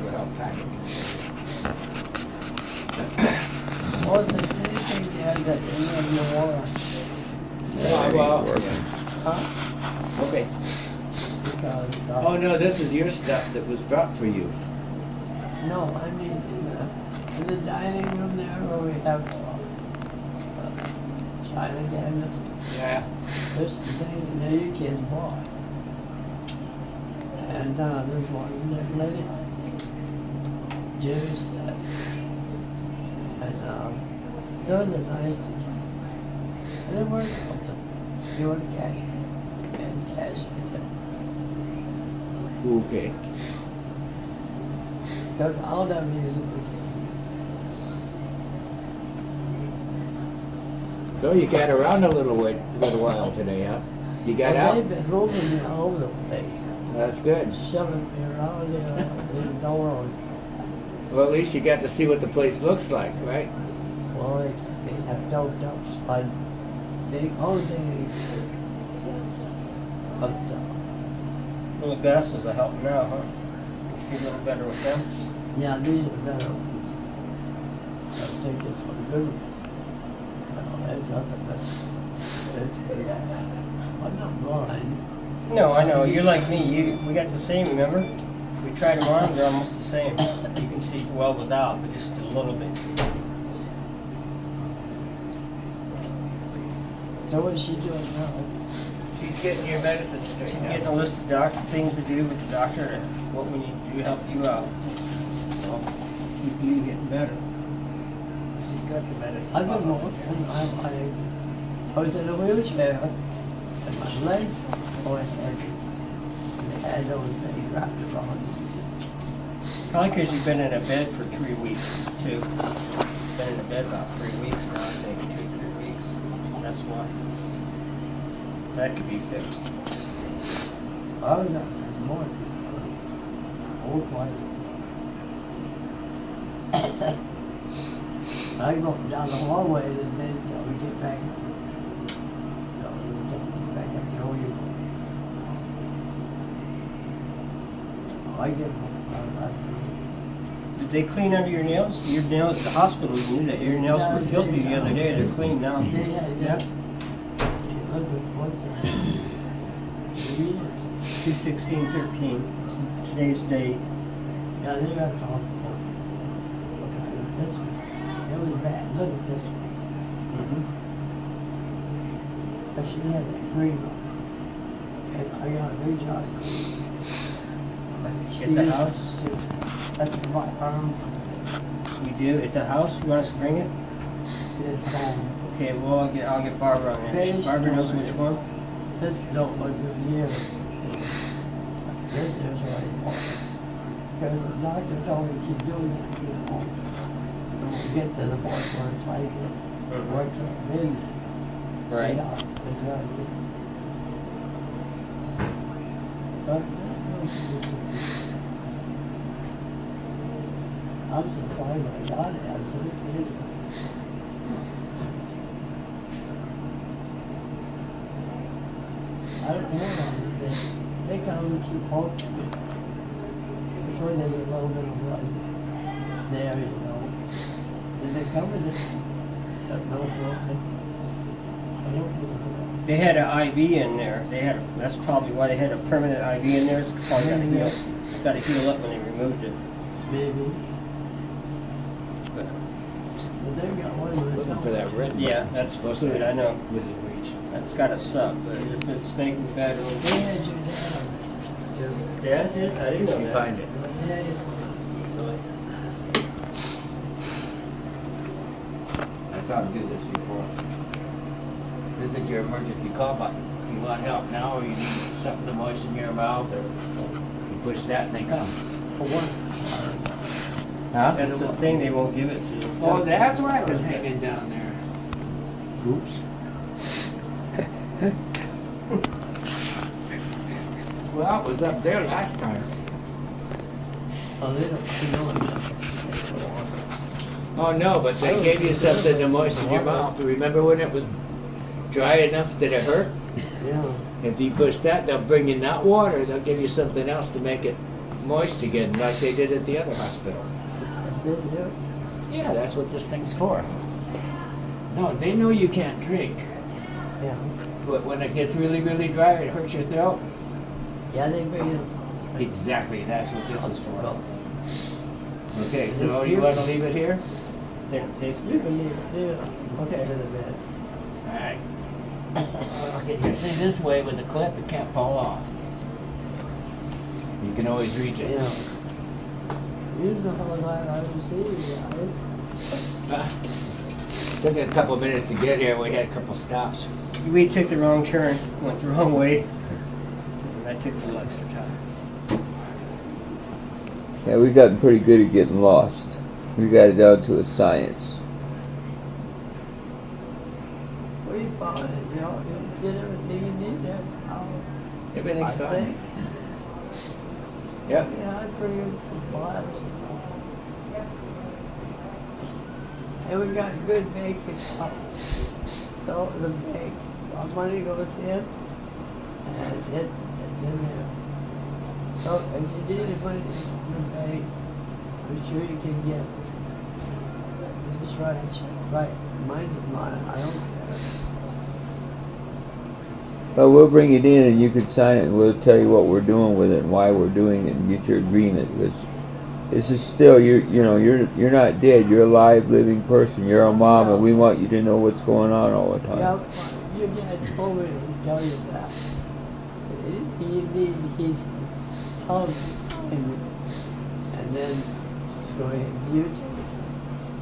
would help pack it. Or if there's anything there that any of you want, Well, huh? okay. Because, Oh no, this is your stuff that was brought for you. no, I mean, in the dining room there where we have, china cabinet, Yeah. there's some things in there you kids bought. And, there's one that lady, I think, Jimmy said. And, those are nice to keep. And they're worth something. You want to cash, and cash it. Okay. Because I'll never use it again. So you got around a little while today, huh? You got Well, out? they've been moving me all over the place. That's good. Shoving me around, they didn't know where I was. Well, at least you got to see what the place looks like, right? Well, they have doped up, so the only thing is that stuff hooked up. Well, the glasses are helping now, huh? You see a little better with them? Yeah, these are better ones. I think it's one good ones. No, that's nothing but it's good. I'm not blind. No, I know. You're like me. We got the same, remember? We tried them on, they're almost the same. You can see well without, but just a little bit. So what's she doing now? She's getting your medicine She's straightened getting a out. list of things to do with the doctor and what we need to do to help you out. So, keep you getting better. She's got some medicine. I've been walking. I was in a wheelchair, and my legs were so heavy. They had those things wrapped around me. Probably because you've been in a bed for 3 weeks, too. Been in a bed about 3 weeks now, I think, 2-3 weeks. That's why. That could be fixed. I was up this morning. Old twice. I go down the hallway and then till we get back. No, we get back up to where you. I get. Did they clean under your nails? Your nails at the hospital, you knew that. Your nails were filthy the other day. They're clean now. Yeah, just. Look at what's that? 2/16/13. Today's date. Yeah, they got talking about. Look at this one. It was bad. Look at this one. I should have that green one. And I got a big job. At the house? That's my arm. You do at the house? You want us to bring it? It's Okay, well I'll get Barbara on that. Barbara knows which one. this don't look good here. This is what I want. Because the doctor told me keep doing that, you know. When we get to the point where it's like this, where I can't bend it. Right. Yeah, it's like this. But this don't. I'm surprised I got it. I'm so scared. I don't know about anything. They come and keep poking me. That's where they get a little bit of blood. There, you know. Did they come with this? No blood. I don't know. They had an IV in there. That's probably why they had a permanent IV in there. It's probably got to heal. It's got to heal up when they removed it. Maybe. But But they've got one with Looking for that red. yeah, button. that's supposed good. to I know. within reach. That's gotta suck. But if it's making it better, They had your dad on this. Dad did. I didn't know You that. find it. Yeah, I saw him do this before. This is your emergency call button. You want help now, or you need something to moisten your mouth, or you push that and they come. for one. Huh? That's the thing. They won't give it to you. Oh, that's why it was hanging down there. Oops. Well, it was up there last time. Oh, they don't know enough. Oh, no, but they gave you something to moisten your mouth. Remember when it was dry enough that it hurt? Yeah. If you push that, they'll bring you not water, they'll give you something else to make it moist again, like they did at the other hospital. This here? Yeah, that's what this thing's for. No, they know you can't drink, Yeah. but when it gets really, really dry, it hurts your throat. Yeah, they bring it. Exactly, that's what this is for. Well, Okay, so you want to leave it here? Didn't taste you good. can leave it there. Look Okay. into the bed. All right. I'll get you. See, this way with the clip, it can't fall off. You can always reach it. Yeah. You know how glad I was seeing you guys. Took a couple minutes to get here. We had a couple stops. We took the wrong turn, went the wrong way. And I took a little extra time. Yeah, we gotten pretty good at getting lost. We got it down to a science. We found it, you know, you get everything you need there at the house. Everything's I fine. think. Yep. Yeah, I pretty good supply of stuff. And we got good baking pots. So the bake, our money goes in, and it's in there. So if you need the money in the bake, I'm sure you can get it. Just write a check, right, mine is mine, I don't care. Well, we'll bring it in and you can sign it and we'll tell you what we're doing with it and why we're doing it and get your agreement. Because this is still, you're not dead. You're a live, living person. You're a mom and we want you to know what's going on all the time. Yeah, your dad told me to tell you that. He's telling me to sign it. And then just go ahead, you take it.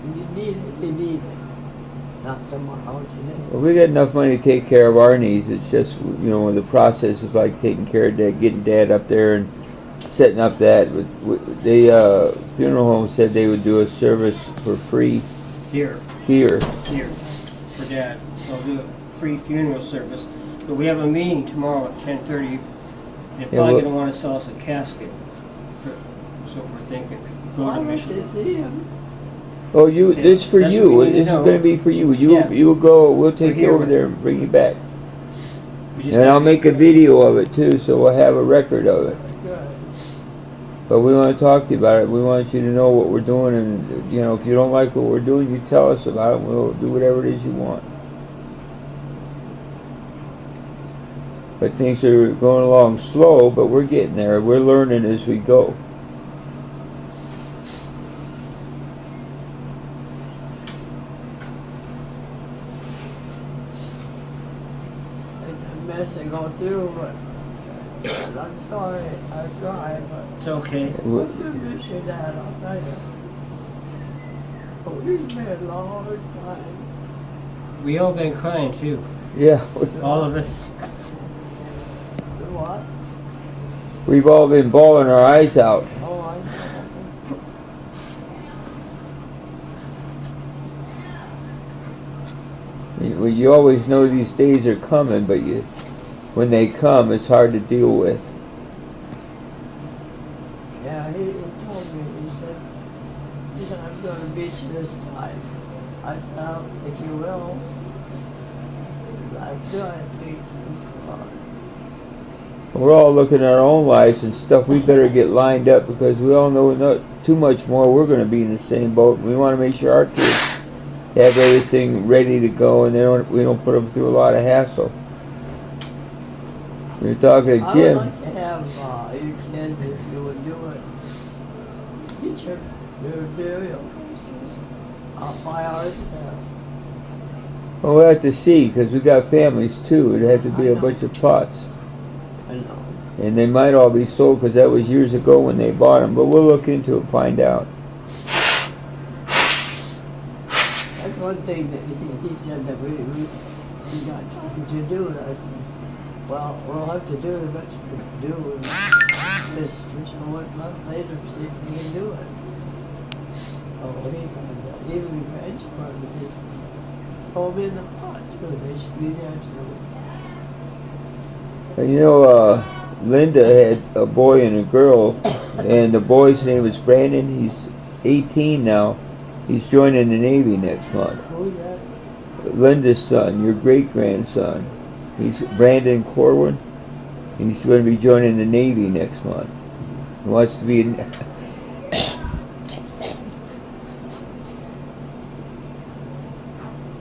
When you need it, you need it. Not tomorrow, today. Well, we got enough money to take care of our needs. It's just, the process is like taking care of Dad, getting Dad up there and setting up that. But they, funeral home said they would do a service for free Here, here. for Dad. They'll do a free funeral service. But we have a meeting tomorrow at 10:30. They're probably well- gonna wanna sell us a casket. That's what we're thinking. Go Why to don't you Michigan. see him? Oh, this for That's you. what we need to This is know. going to be for you. Yeah. You'll go. We'll take We're you here. over there and bring you back. We just And have I'll to- make a video of it too, so we'll have a record of it. Good. But we want to talk to you about it. We want you to know what we're doing, and if you don't like what we're doing, you tell us about it. And we'll do whatever it is you want. But things are going along slow, but we're getting there. We're learning as we go. It's a mess to go through, but I'm sorry, I tried, but It's okay. I'm gonna miss your dad, I'll tell you. But we've been a long time. We all been crying too. Yeah, All of us. Do what? we've all been bawling our eyes out. Oh, I know. You always know these days are coming, but when they come, it's hard to deal with. Yeah, he told me, he said, I'm gonna beat you this time. I said, I don't think you will. I still think he's gone. We're all looking at our own lives and stuff. We better get lined up because we all know not too much more. We're going to be in the same boat. We want to make sure our kids have everything ready to go, and we don't put them through a lot of hassle. We were talking to I Jim. would like to have your kids, if you would do it, get your burial places. I'll buy ours there. Well, we'll have to see because we got families too. It'd have to be I a know. bunch of plots, I know. and they might all be sold because that was years ago when they bought them. But we'll look into it, find out. That's one thing that he said that we got time to do it. I said, well, we'll have to do the best we can do and this, which one month later, see if we can do it. So he said that even the grandchildren, he's throw them in the pot too. They should be there too. And Linda had a boy and a girl, and the boy's name is Brandon. He's 18 now. He's joining the Navy next month. Who's that? Linda's son, your great-grandson. He's Brandon Corwin. He's going to be joining the Navy next month. He wants to be in,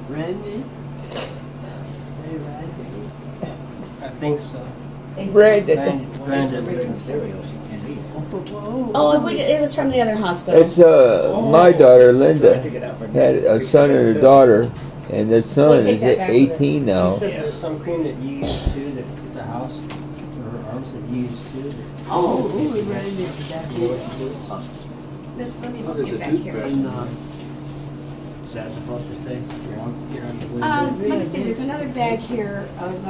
Randy? Say Randy? I think so. Brandon. Brandon. Original cereal, she can't eat it. Whoa. Oh, it was from the other hospital. It's my daughter So I Linda took it out for had a son and a daughter, and the son We'll take is that back with us. 18 She now. said there's some cream that you use too, that at the house, for her arms that you use too. that- Oh, who is Randy? That You know is. what she does? Let's let me Oh, look there's it a back here. And, Is that supposed to stay? You're on the way. Let me see, there's another bag here of,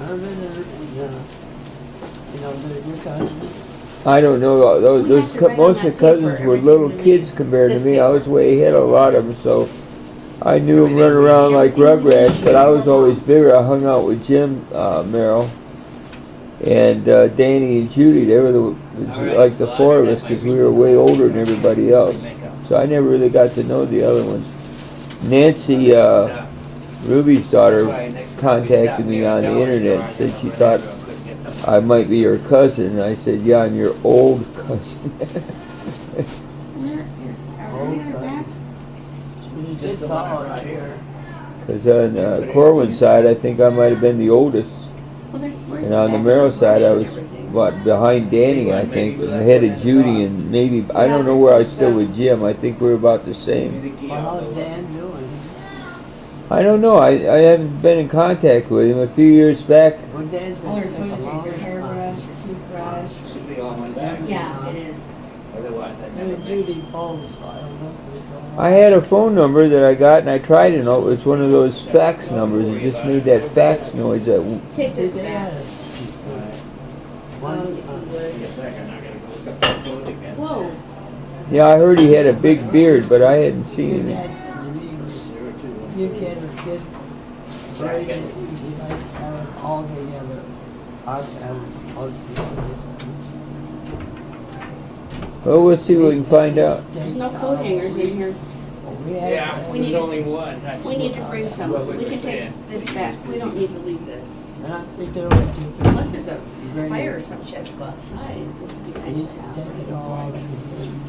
Irvin and, you know, the cousins. I don't know. Those, We those have to write on most of that the cousins paper were everything little we kids need. compared to This me. I paper. was way ahead of a lot of them, so I knew them running around like Rugrats. But I was always bigger. I hung out with Jim Merrill and Danny and Judy. They were like the four of us because we were way older than everybody else. So I never really got to know the other ones. Nancy, Ruby's daughter, contacted me on the internet and said she thought I might be her cousin. And I said, yeah, I'm your old cousin. where is, are there any other bags? You Just just the one saw right it here. here. Because on Corwin's side, I think I might have been the oldest. Well, where's And the on the bag Merrill with side, I brush was, and everything? what, behind Danny, I think, and ahead of Judy, and maybe, I don't know where I was still with Jim. I think we were about the same. Well, how's Dan doing? I don't know. I haven't been in contact with him. A few years back, Well, Dan's All been your sick a long toiletries, your time. hairbrush, your toothbrush. Should be all one bag. Yeah, it is. Otherwise, I'd And never. Judy both, so I don't know if we're still. I had a phone number that I got, and I tried it, and it was one of those fax numbers. It just made that fax noise. That Take this They back. had us. One, If you would. Wait a second, I gotta go look up the code again. Whoa, yeah, I heard he had a big beard, but I hadn't your seen him. dad said to me, There were two. you can just raise it easy like have us all together. Our family, all together. Well, we'll see what we can find out. there's no coat hangers in here. Yeah, We there's need- only one. That's We need to what- bring what some, we we were can saying. take this back, we don't need to leave this. And I think they're like 250. Unless there's a fire or something, she has to go outside, this would be He nice used to to have. take it all out.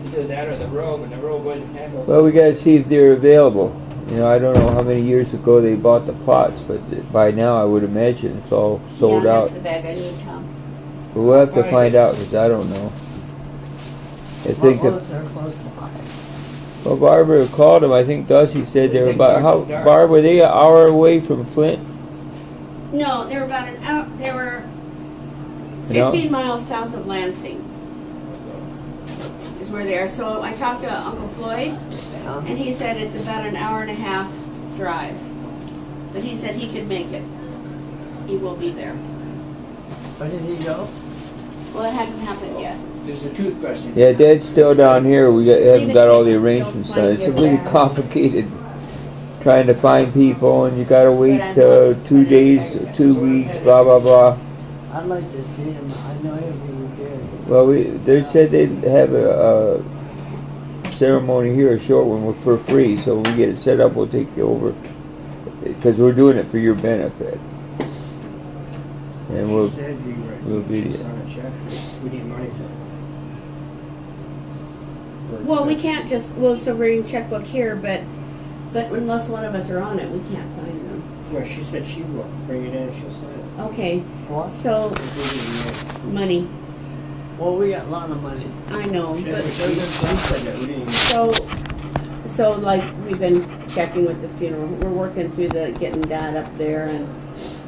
Either that or the robe, and the robe wasn't handled. Well, we gotta see if they're available. You know, I don't know how many years ago they bought the plots, but by now I would imagine it's all sold Yeah, out. that's the bag I need, Tom. But we'll have to find out, because I don't know. I think Well, that, if they're close to fire. well, Barbara called them, I think Dusty said they were These about, things how, aren't start. Barb, were they an hour away from Flint? No, they were about an hour, they were No? 15 miles south of Lansing. Is where they are, so I talked to Uncle Floyd, and he said it's about an hour and a half drive. But he said he could make it. He will be there. Where did he go? Well, it hasn't happened yet. There's a toothbrush in Yeah, Dad's still down here, haven't got all the Even if you arrangements don't done, find it's your really bag. complicated. Trying to find people, and you gotta wait But I know it's 2 gonna days, affect 2 weeks, blah, blah, blah. I'd like to see him. I know he'll be good. Well, they said they'd have a ceremony here, a short one, for free. So when we get it set up, we'll take you over, because we're doing it for your benefit. And She we'll, said you we'll were, be- she signed a check, we need money to. Well, we can't just, well, so we're in checkbook here, but unless one of us are on it, we can't sign them. No, she said she will bring it in, she'll sign it. Okay, What? so, money, Well, we got a lot of money. I know, She but, said that, we didn't. so like, we've been checking with the funeral, we're working through the, getting that up there and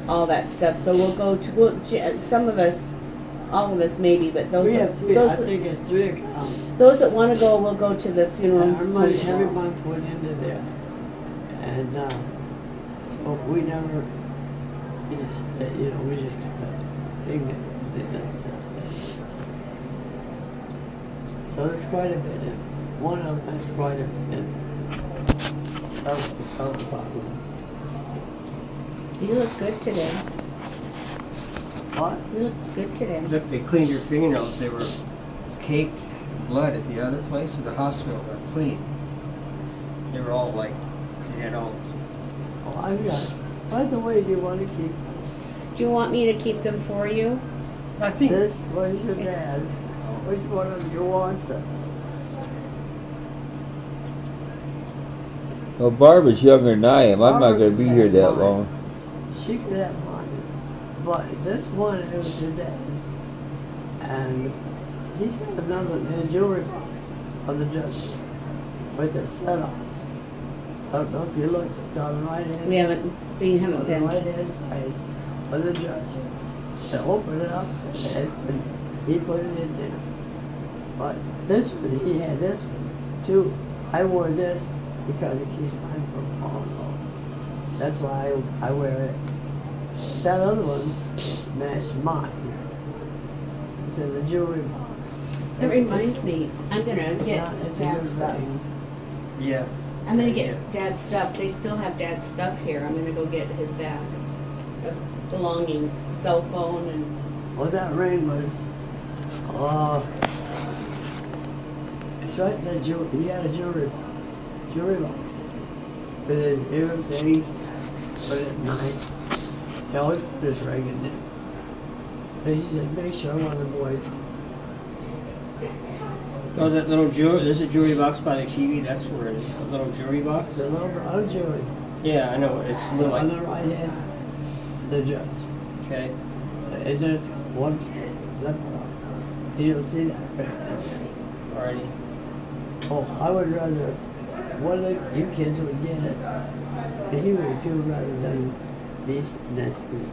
all that stuff, so we'll go to, some of us, all of us maybe, but those, We have three, I those, think it's 3 accounts. those that wanna go, will go to the funeral. And our money every month went into there. And, so we never, we just, you know, we just got that thing that was in it. That's it. So there's quite a bit in. One of them has quite a bit in. South Department. You look good today, What? you look good today. Look, they cleaned your fingernails, they were caked in blood at the other place, at the hospital, they're clean. They were all like, they had all, Oh, I got, by the way, do you want to keep Do you want me to keep them for you? I think. this? What is your dad's? Oh, Which one of you wants it? Well, Barbara's younger than I am. I'm not gonna be here that Barbara, long. She could have mine. But this one is today's. And he's got another jewelry box on the dresser with a set on it. I don't know if you looked, it's on the right hand. We haven't It's on the been. right hand side of the dresser. To open it up, and he put it in there. But this one, he had this one too. I wore this because it keeps mine from falling off. That's why I wear it. That other one matched mine. It's in the jewelry box. It reminds me, I'm gonna It's get not- it's a Dad's good stuff. thing. Yeah. I'm gonna get Dad's stuff. They still have Dad's stuff here. I'm gonna go get his bag of belongings, cell phone, and Well, that ring was, it's right in the jewelry, he had a jewelry box. With his earrings, put it at night. He always put his ring in there. And he said, make sure one of the boys, Oh, that little jewelry, there's a jewelry box by the TV, that's where it is, a little jewelry box? the little brown jewelry, Yeah, I know, it's a little on like, the right hand side, the dress. okay. And there's one flip flop. You'll see that right there. Alrighty. Oh, I would rather one of you kids would get it, and he would too, rather than these nephews.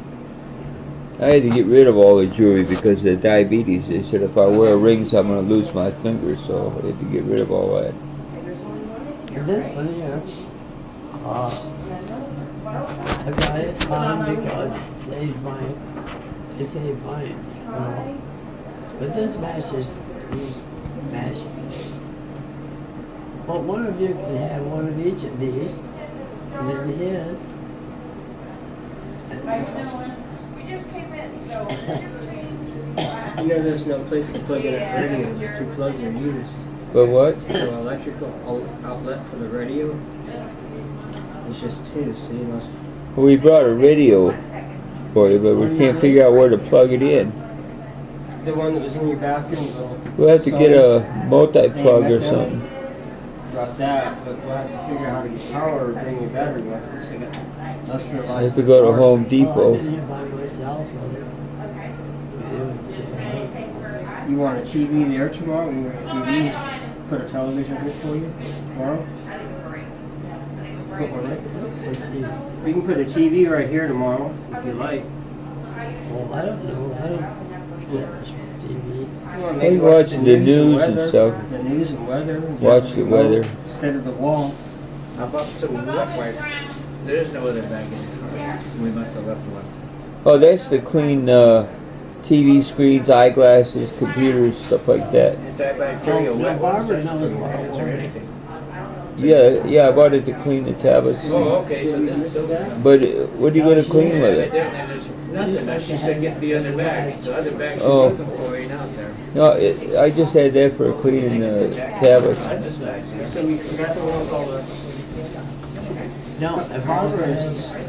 I had to get rid of all the jewelry because of diabetes. They said if I wear rings, I'm gonna lose my fingers, so I had to get rid of all that. And this one here, I got it on because it saved mine. It saved mine. But this matches these matches. Well, one of you can have one of each of these, and then his. We just came in, so shift change. You know, there's no place to plug in a radio, the two plugs are used. But what? The electrical outlet for the radio, it's just two, so you must, Well, we brought a radio for you, but we can't figure out where to plug it in. the one that was in your bathroom, We'll have to get a multi-plug or something. got that, but we'll have to figure out how to get power or bring your battery back, so you got less than I have to go to Home Well, I Depot. did it by myself, so You want a TV there tomorrow? We want a TV, put a television here for you tomorrow? Put one right. We can put a TV right here tomorrow, if you like. well, I don't know. I don't watch TV. You wanna Hey, maybe watch watching the news and weather, stuff. The news and weather. and Watch get the remote weather. Instead of the wall. How about some left wipe? There is no other bag in it. We must have left one. Oh, that's to clean TV screens, eyeglasses, computers, stuff like that. Antibacterial Oh, wet Barbara wipes knows for what hands I or want. anything. Yeah, I bought it to clean the tablets. Oh, okay, so this is okay. But what are you gonna clean with Yeah, it? but then there's nothing. She said get the other bag. The other bag she's Oh. looking for ain't out there. No, I just had that for cleaning the tablets. This bag, yeah. So we forgot to look all the. No, if Barbara is, No,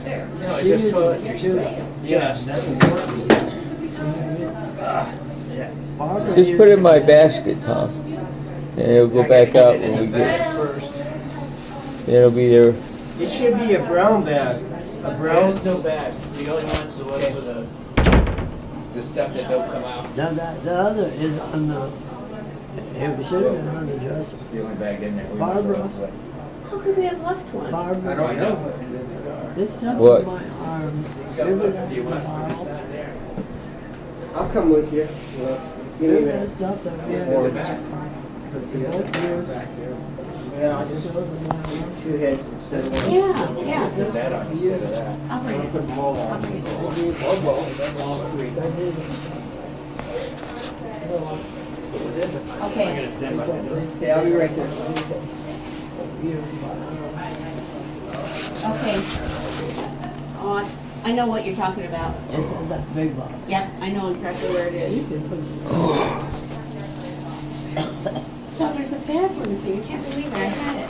she just uses toilet two. Yeah, that's important. Barbara Just put it in uses- my basket, Tom, and it'll go back out when we get it. First. It'll be there. It should be a brown bag. A brown. There's no bags. The only one's the ones with the stuff that don't come out. Now that the other is on the. It should have been on the dresser. The only bag in there. We must have Barbara. left one. how could we have left one? Barbara. I don't know. This stuff What? in my arm. Remember that Do you want tomorrow? not there? I'll come with you. Well, give me Remember that that. stuff that we had Or in back. both years? Yeah, I'll just Those in my arm. two heads instead of one. Yeah. Put that on instead of that. I'll bring I'll it. put them all I'll on. bring it. Or both, all three. I did it. Okay. I'm gonna stand by the door. Yeah, I'll be right there. Okay. Oh, I know what you're talking about. It's in that big box. Yep, I know exactly where it You is. can put some. So there's a bag we're missing. I can't believe it. I had it.